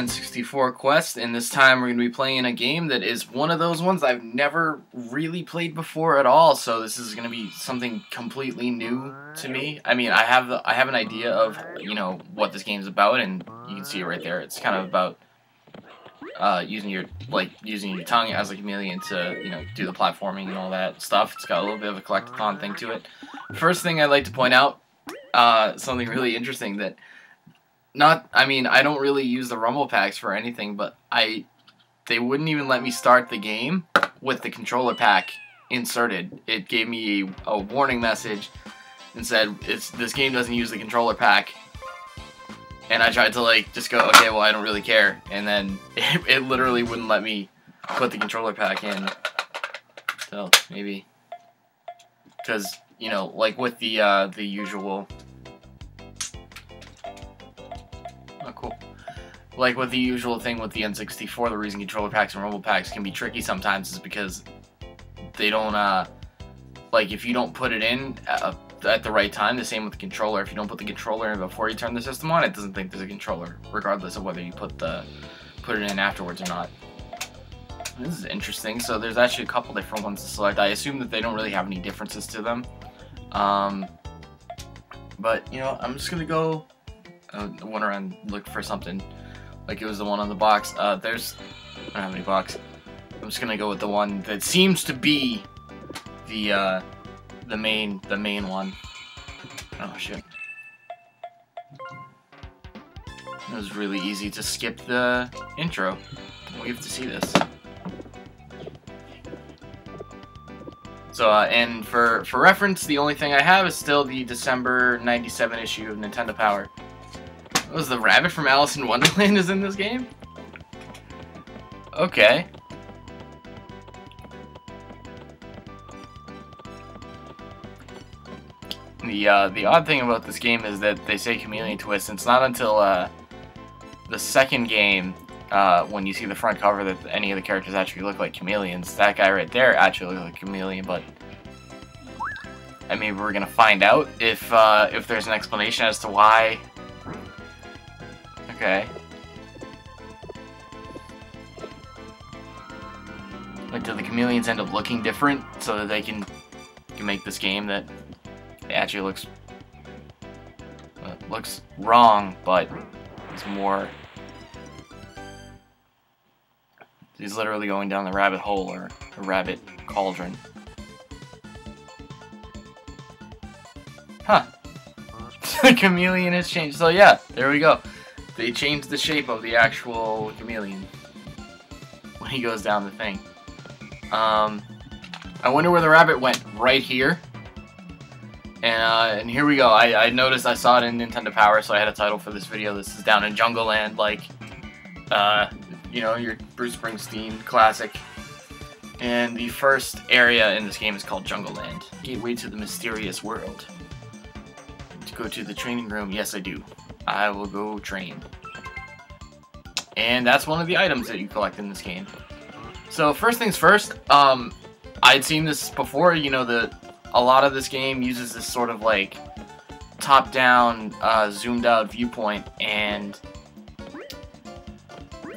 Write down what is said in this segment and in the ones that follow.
N64 Quest, and this time we're going to be playing a game that is one of those ones I've never really played before at all, so this is going to be something completely new to me. I mean, I have an idea of, you know, what this game's about, and you can see it right there. It's kind of about using your tongue as a chameleon to, you know, do the platforming and all that stuff. It's got a little bit of a collectathon thing to it. First thing I'd like to point out, something really interesting that I don't really use the rumble packs for anything, but they wouldn't even let me start the game with the controller pack inserted. It gave me a warning message and said this game doesn't use the controller pack. And I tried to like just go, okay, well, I don't really care, and then it literally wouldn't let me put the controller pack in. So maybe because, you know, like with the usual. Oh, cool. Like with the usual thing with the N64, the reason controller packs and rumble packs can be tricky sometimes is because they don't, like if you don't put it in at the right time, the same with the controller. If you don't put the controller in before you turn the system on, it doesn't think there's a controller, regardless of whether you put it in afterwards or not. This is interesting. So there's actually a couple different ones to select. I assume that they don't really have any differences to them. But, you know, I'm just gonna go went around and look for something like it was the one on the box. I don't have any box. I'm just gonna go with the one that seems to be the main one. Oh shit. It was really easy to skip the intro. We have to see this. So, and for reference, the only thing I have is still the December '97 issue of Nintendo Power. Was the rabbit from Alice in Wonderland is in this game? Okay. The odd thing about this game is that they say chameleon twist. It's not until the second game when you see the front cover that any of the characters actually look like chameleons. That guy right there actually looks like a chameleon, but I mean, we're gonna find out if there's an explanation as to why. Okay. Like, do the chameleons end up looking different so that they can make this game that it actually looks wrong, but it's more. He's literally going down the rabbit hole or a rabbit cauldron. Huh. The chameleon has changed. So yeah, there we go. They changed the shape of the actual chameleon when he goes down the thing. I wonder where the rabbit went. Right here. And here we go. I noticed I saw it in Nintendo Power, so I had a title for this video. This is down in Jungleland, like, you know, your Bruce Springsteen classic. And the first area in this game is called Jungleland. Gateway to the mysterious world. To go to the training room, yes I do. I will go train. And that's one of the items that you collect in this game. So first things first, I'd seen this before, you know, a lot of this game uses this sort of like top-down, zoomed out viewpoint, and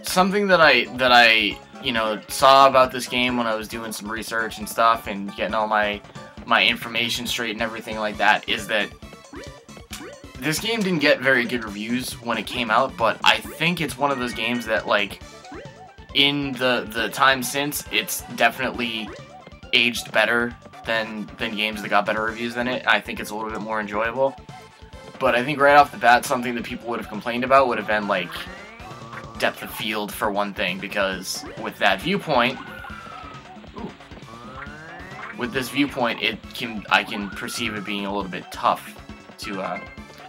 something that I you know, saw about this game when I was doing some research and stuff and getting all my information straight and everything like that is that this game didn't get very good reviews when it came out, but I think it's one of those games that, like, in the time since, it's definitely aged better than games that got better reviews than it. I think it's a little bit more enjoyable. But I think right off the bat, something that people would have complained about would have been, like, depth of field for one thing, because with that viewpoint, with this viewpoint, I can perceive it being a little bit tough to,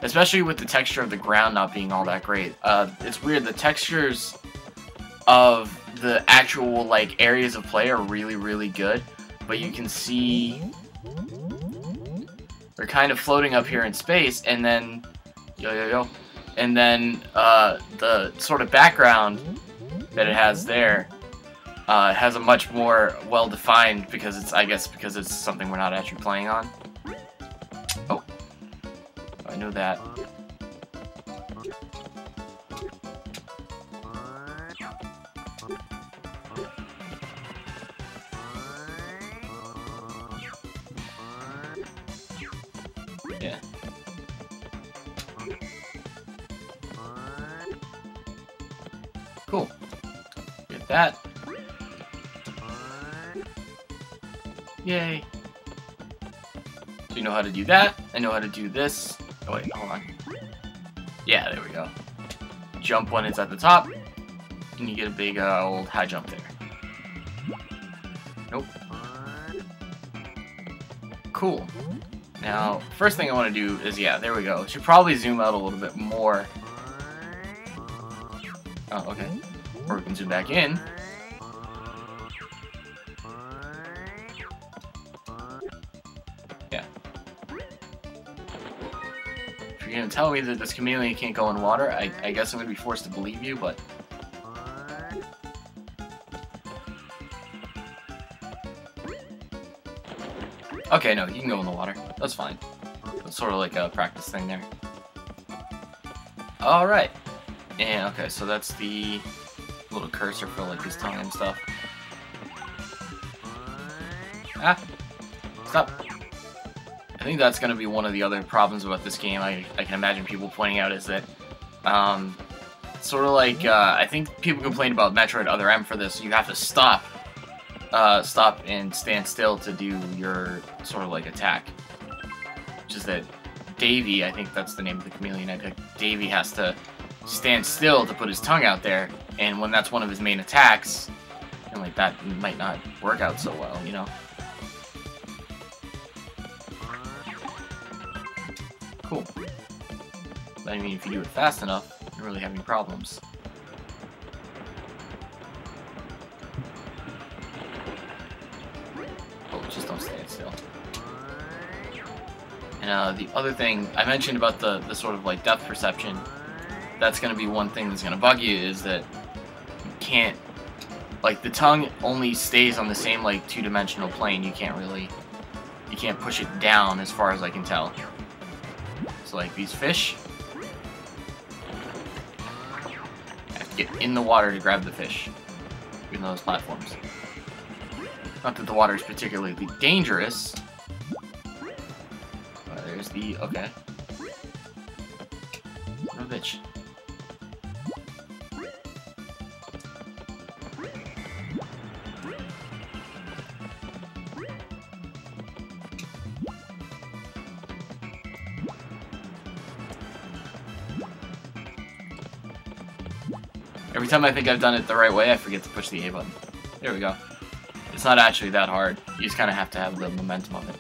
especially with the texture of the ground not being all that great. It's weird, the textures of the actual, like, areas of play are really, really good, but you can see they're kind of floating up here in space, and then, and then, the sort of background that it has there, has a much more well-defined, because it's, I guess, because it's something we're not actually playing on. Oh. I know that. Cool. Get that. Yay. So you know how to do that. I know how to do this. Oh wait, hold on. Yeah, there we go. Jump when it's at the top, and you get a big old high jump there. Nope. Cool. Now, first thing I want to do is, yeah, there we go. Should probably zoom out a little bit more. Oh, okay. Or we can zoom back in. Yeah. If you're gonna tell me that this chameleon can't go in water, I guess I'm gonna be forced to believe you, but... Okay, no, you can go in the water. That's fine. It's sort of like a practice thing there. Alright. And, okay, so that's the little cursor for, like, his tongue and stuff. Ah! Stop! I think that's going to be one of the other problems about this game, I can imagine people pointing out, is that, sort of like, I think people complain about Metroid Other M for this, you have to stop and stand still to do your, sort of like, attack. Which is that Davy, I think that's the name of the chameleon I picked, Davy has to stand still to put his tongue out there, and when that's one of his main attacks, and like that might not work out so well, you know? Cool. But I mean, if you do it fast enough, you don't really have any problems. Oh, just don't stand still. And the other thing I mentioned about the sort of like depth perception, that's going to be one thing that's going to bug you, is that you can't, like, the tongue only stays on the same, like, two-dimensional plane. You can't push it down as far as I can tell. So, like, these fish, I have to get in the water to grab the fish, even those platforms. Not that the water is particularly dangerous. There's the, okay. What a bitch. Every time I think I've done it the right way, I forget to push the A button. There we go. It's not actually that hard. You just kind of have to have the momentum of it.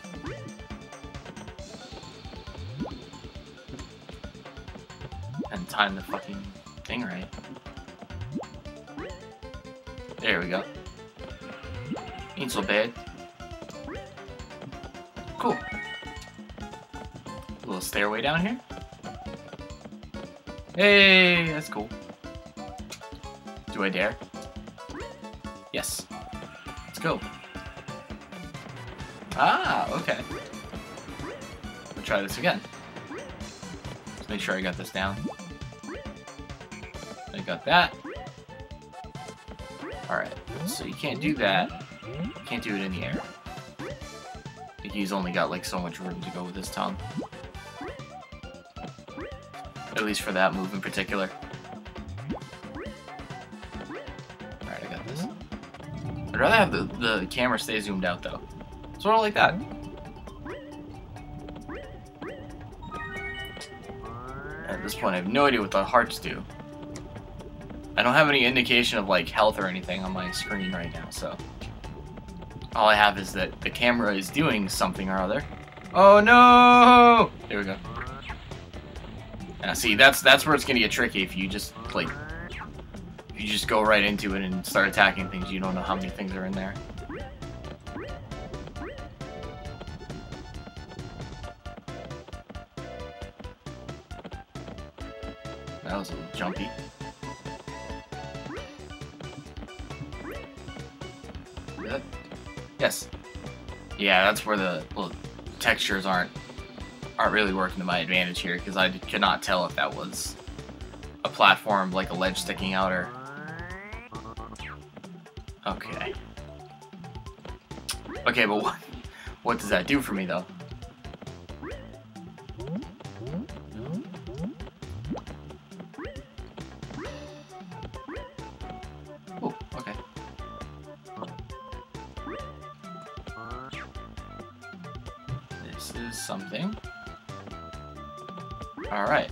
And time the fucking thing right. There we go. Ain't so bad. Cool. A little stairway down here. Hey, that's cool. Do I dare? Yes. Let's go. Ah, okay. We'll try this again. Let's make sure I got this down. I got that. Alright, so you can't do that. You can't do it in the air. I think he's only got like so much room to go with his tongue. At least for that move in particular. Alright, I got this. I'd rather have the camera stay zoomed out though. Sort of like that. At this point I have no idea what the hearts do. I don't have any indication of like health or anything on my screen right now, so all I have is that the camera is doing something or other. Oh no! There we go. Now see, that's where it's gonna get tricky if you just like you just go right into it and start attacking things. You don't know how many things are in there. That was a little jumpy. Yes. Yeah, that's where the little textures aren't really working to my advantage here, because I could not tell if that was a platform, like a ledge sticking out, or... Okay. Okay, but what does that do for me, though? This is something. Alright.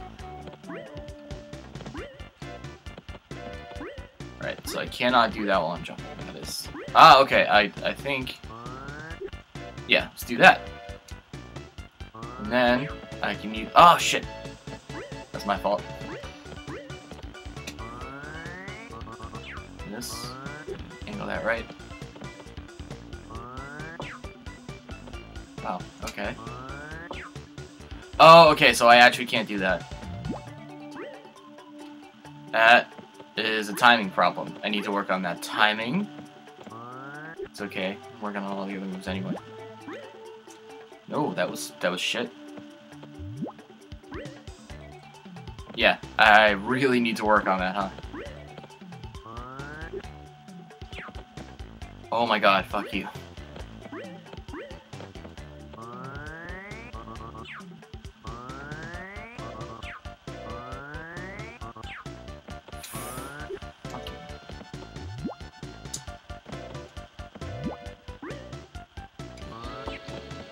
Right, so I cannot do that while I'm jumping. That is... Ah, okay, I think... Yeah, let's do that. And then I can use... Oh, shit! That's my fault. This... Angle that right. Wow, okay. Oh, okay, so I actually can't do that. That is a timing problem. I need to work on that timing. It's okay. I'm working on all the other moves anyway. No, that was shit. Yeah, I really need to work on that, huh? Oh my god, fuck you.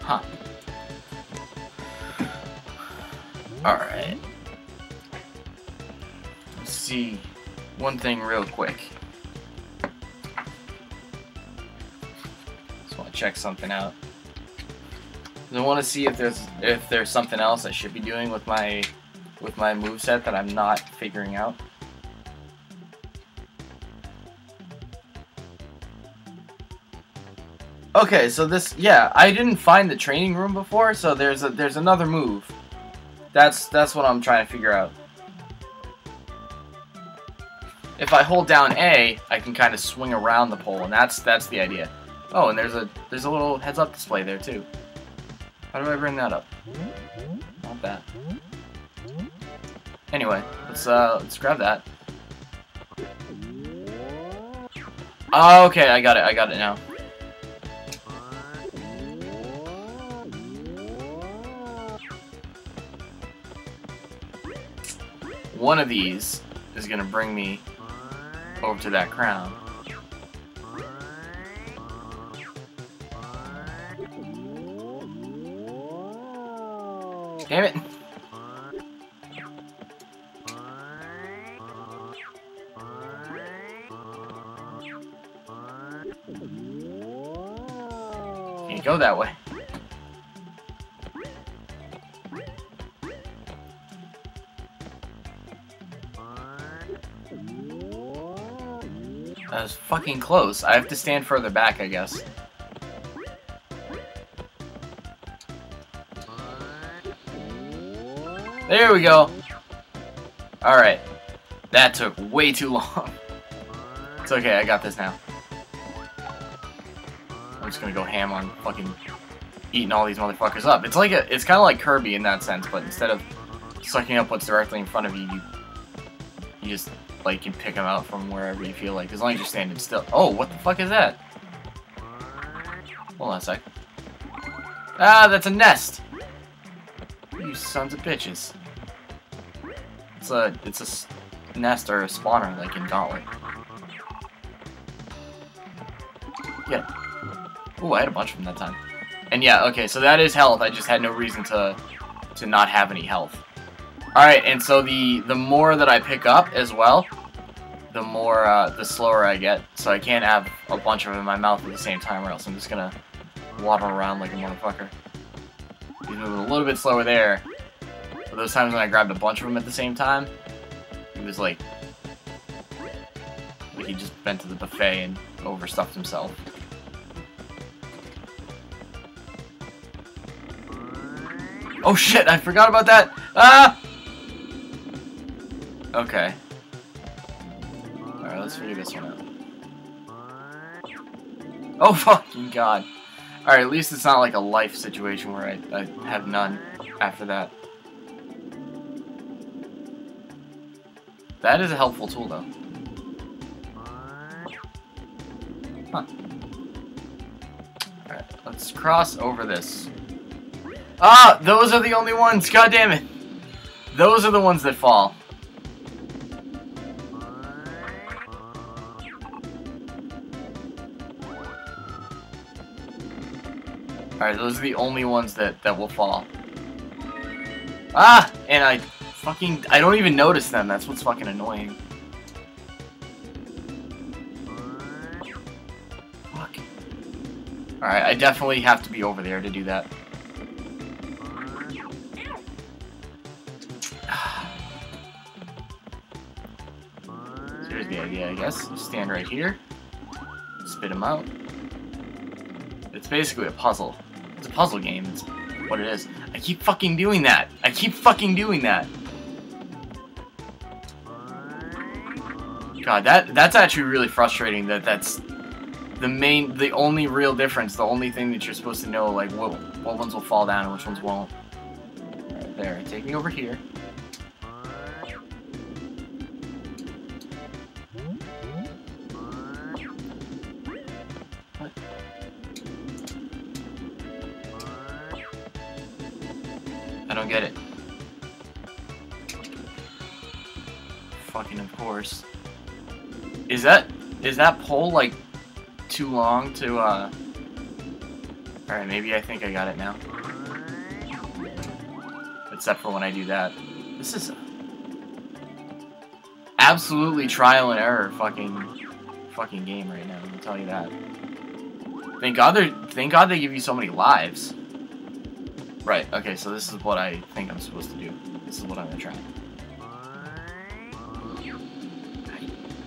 Huh. Alright. Let's see one thing real quick. Just want to check something out. I want to see if there's something else I should be doing with my moveset that I'm not figuring out. Okay, so this, yeah, I didn't find the training room before, so there's another move. That's what I'm trying to figure out. If I hold down A, I can kind of swing around the pole, and that's the idea. Oh, and there's a little heads-up display there too. How do I bring that up? Not that. Anyway, let's grab that. Oh, okay, I got it now. One of these is gonna bring me over to that crown. Damn it! Can't go that way. That was fucking close. I have to stand further back, I guess. There we go. Alright. That took way too long. It's okay, I got this now. I'm just gonna go ham on fucking eating all these motherfuckers up. It's kind of like Kirby in that sense, but instead of sucking up what's directly in front of you, you just like can pick them out from wherever you feel like, as long as you're standing still. Oh, what the fuck is that? Hold on a sec. Ah, that's a nest. You sons of bitches. It's a nest or a spawner like in Gauntlet. Yeah. Ooh, I had a bunch of them that time. And yeah, okay, so that is health. I just had no reason to not have any health. Alright, and so the more that I pick up as well, the slower I get. So I can't have a bunch of them in my mouth at the same time, or else I'm just gonna waddle around like a motherfucker. He's moving a little bit slower there. But those times when I grabbed a bunch of them at the same time, he was like he just bent to the buffet and overstuffed himself. Oh shit, I forgot about that! Ah! Okay. Alright, let's figure this one out. Oh fucking god. Alright, at least it's not like a life situation where I have none after that. That is a helpful tool, though. Huh. Alright, let's cross over this. Ah! Those are the only ones! God damn it! Those are the ones that fall. Alright, those are the only ones that will fall. Ah! And I don't even notice them. That's what's fucking annoying. Fuck. Alright, I definitely have to be over there to do that. So here's the idea, I guess. You stand right here. Spit them out. It's basically a puzzle. It's a puzzle game. It's what it is. I keep fucking doing that. I keep fucking doing that. God, that's actually really frustrating. That's the only real difference. The only thing that you're supposed to know, like what ones will fall down and which ones won't. Right there. Take me over here. I don't get it. Fucking of course. Is that pole like too long to Alright, maybe I think I got it now. Except for when I do that. This is absolutely trial and error fucking game right now, I'll tell you that. Thank God they give you so many lives. Right, okay, so this is what I think I'm supposed to do. This is what I'm gonna try.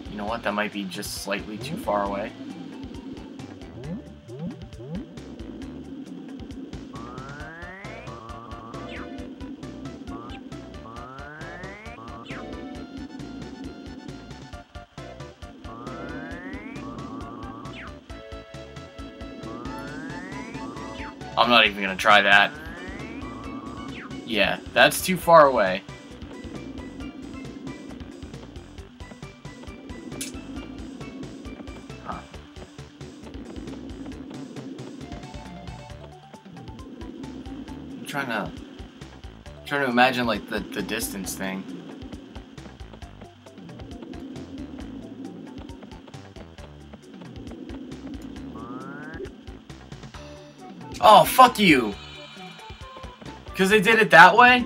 You know what, that might be just slightly too far away. I'm not even gonna try that. Yeah, that's too far away. Huh. I'm trying to imagine like the distance thing. Oh, fuck you! Because they did it that way?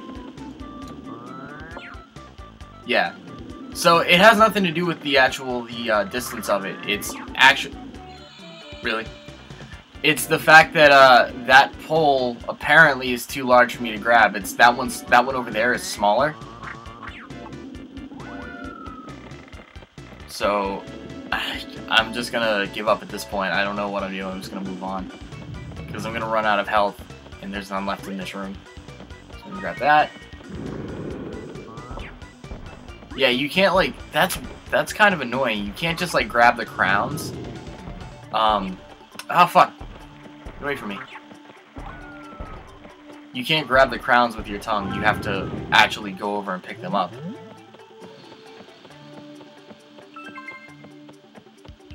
Yeah. So it has nothing to do with the distance of it. It's actually... Really? It's the fact that that pole apparently is too large for me to grab. It's that one over there is smaller. So I'm just gonna give up at this point. I don't know what I'm doing. I'm just gonna move on. Because I'm gonna run out of health and there's none left in this room. So I'm gonna grab that. Yeah, you can't like that's kind of annoying. You can't just like grab the crowns. Oh fuck. Get away from me. You can't grab the crowns with your tongue. You have to actually go over and pick them up.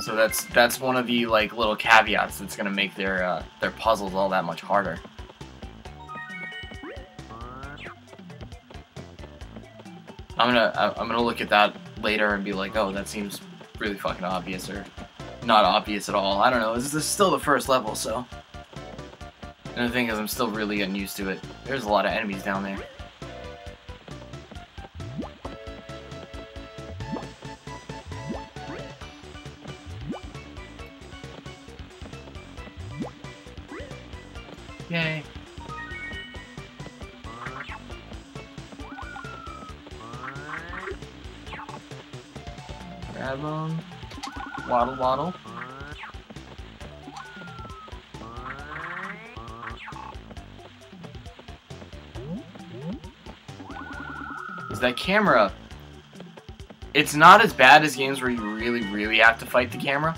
So that's one of the like little caveats that's gonna make their puzzles all that much harder. I'm gonna look at that later and be like, oh, that seems really fucking obvious, or not obvious at all. I don't know. This is still the first level, so. And the thing is, I'm still really getting used to it. There's a lot of enemies down there. Yay. Grab them. Waddle, waddle. Is that camera? It's not as bad as games where you really have to fight the camera.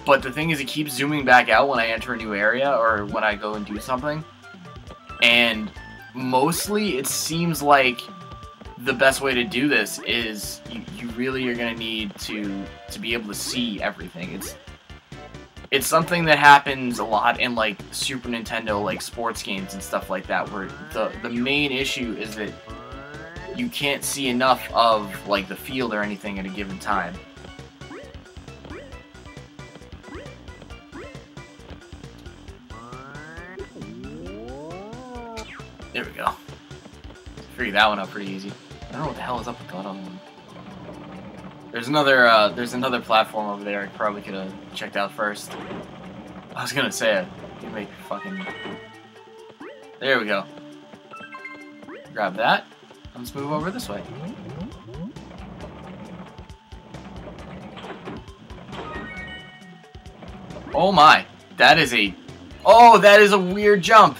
But the thing is, it keeps zooming back out when I enter a new area or when I go and do something. And mostly, it seems like the best way to do this is you really are going to need to be able to see everything. It's something that happens a lot in like Super Nintendo like sports games and stuff like that, where the main issue is that you can't see enough of like the field or anything at a given time. There we go. Figured that one out pretty easy. I don't know what the hell is up with that other one. There's another platform over there I probably could have checked out first. I was gonna say it. You make fucking... There we go. Grab that. Let's move over this way. Oh my. That is a... Oh, that is a weird jump.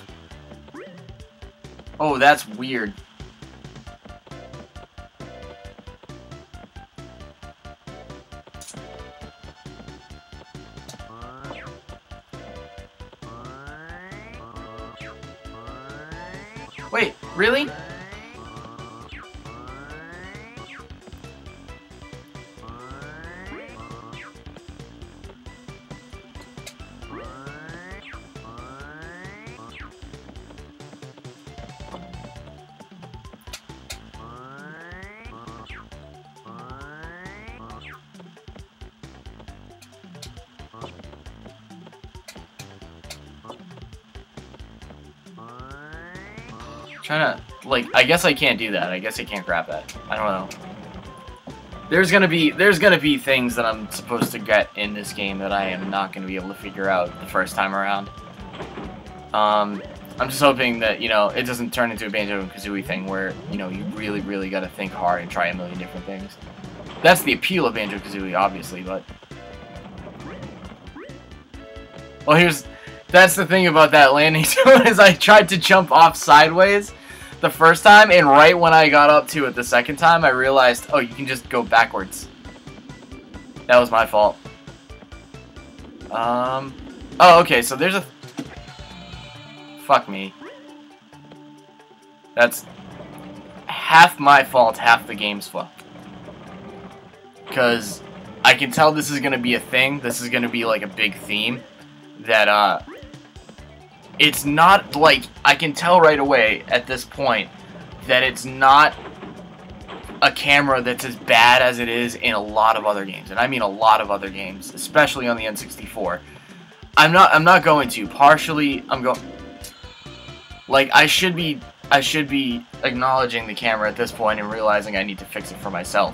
Oh, that's weird. Wait, really? Trying to, like, I guess I can't do that. I guess I can't grab that. I don't know. There's gonna be things that I'm supposed to get in this game that I am not gonna be able to figure out the first time around. I'm just hoping that, you know, it doesn't turn into a Banjo-Kazooie thing where, you know, you really, really gotta think hard and try a million different things. That's the appeal of Banjo-Kazooie, obviously, but... Well, that's the thing about that landing zone is I tried to jump off sideways the first time, and right when I got up to it the second time, I realized, oh, you can just go backwards. That was my fault. Oh, okay, so there's a... Fuck me. That's half my fault, half the game's fault. Because I can tell this is going to be a thing. This is going to be like a big theme. That, it's not, like, I can tell right away at this point that it's not a camera that's as bad as it is in a lot of other games. And I mean a lot of other games, especially on the N64. I'm not going to. Partially, I'm going... Like, I should be acknowledging the camera at this point and realizing I need to fix it for myself.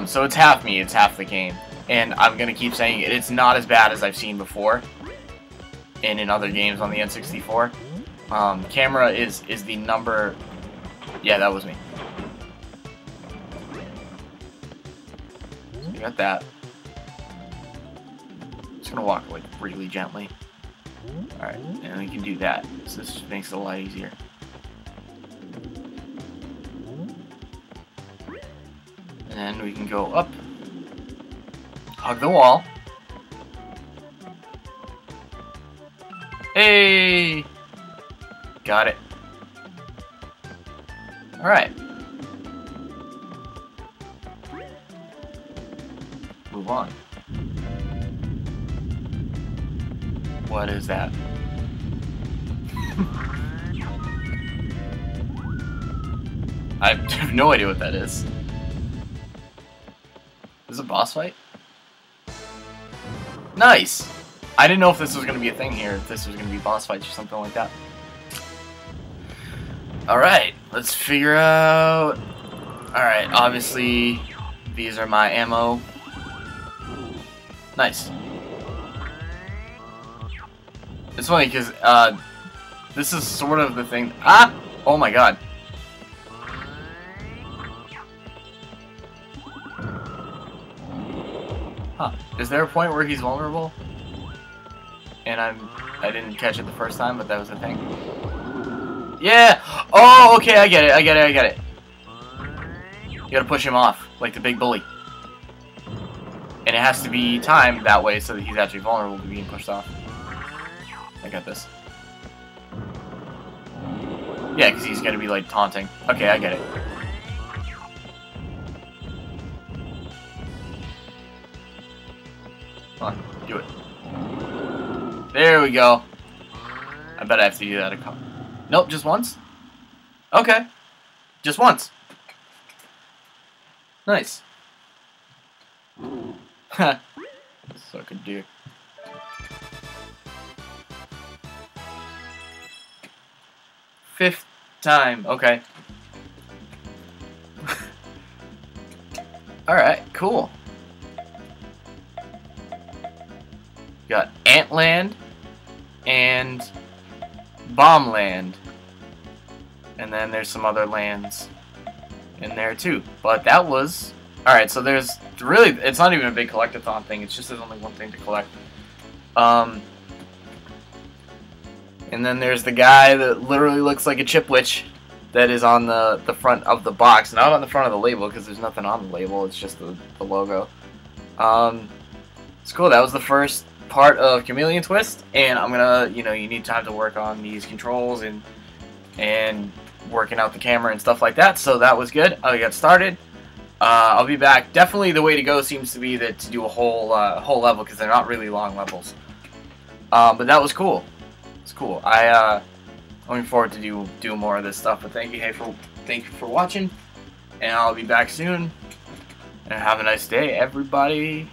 So it's half me, it's half the game. And I'm gonna keep saying it. It's not as bad as I've seen before. And in other games on the N64. Camera is the number... Yeah, that was me. So you got that. Just gonna walk, like, really gently. Alright, and we can do that. So this just makes it a lot easier. And then we can go up. Hug the wall. Hey! Got it. Alright. Move on. What is that? I have no idea what that is. Is it a boss fight? Nice! I didn't know if this was going to be a thing here, if this was going to be boss fights or something like that. Alright, let's figure out... Alright, obviously, these are my ammo. Nice. It's funny, because, this is sort of the thing... Ah! Oh my god. Huh. Is there a point where he's vulnerable? And I didn't catch it the first time, but that was the thing. Yeah! Oh, okay, I get it. You gotta push him off, like the big bully. And it has to be timed that way so that he's actually vulnerable to being pushed off. I got this. Yeah, because he's gonna be, like, taunting. Okay, I get it. Come on, do it. There we go. I bet I have to do that a couple. Nope, just once? Okay. Just once. Nice. Ha. Suck a dick. 5th time. Okay. Alright, cool. Got Antland and Bombland. And then there's some other lands in there too. But that was... Alright, so there's really... It's not even a big collectathon thing. It's just there's only one thing to collect. And then there's the guy that literally looks like a Chipwich that is on the front of the box. Not on the front of the label, because there's nothing on the label. It's just the logo. It's cool. That was the first part of Chameleon Twist. And I'm gonna... You know, you need time to work on these controls and working out the camera and stuff like that. So that was good. I got started. I'll be back. Definitely the way to go seems to be to do a whole level, because they're not really long levels. But that was cool. It's cool. I'm looking forward to do more of this stuff. But thank you for watching, and I'll be back soon. And have a nice day, everybody.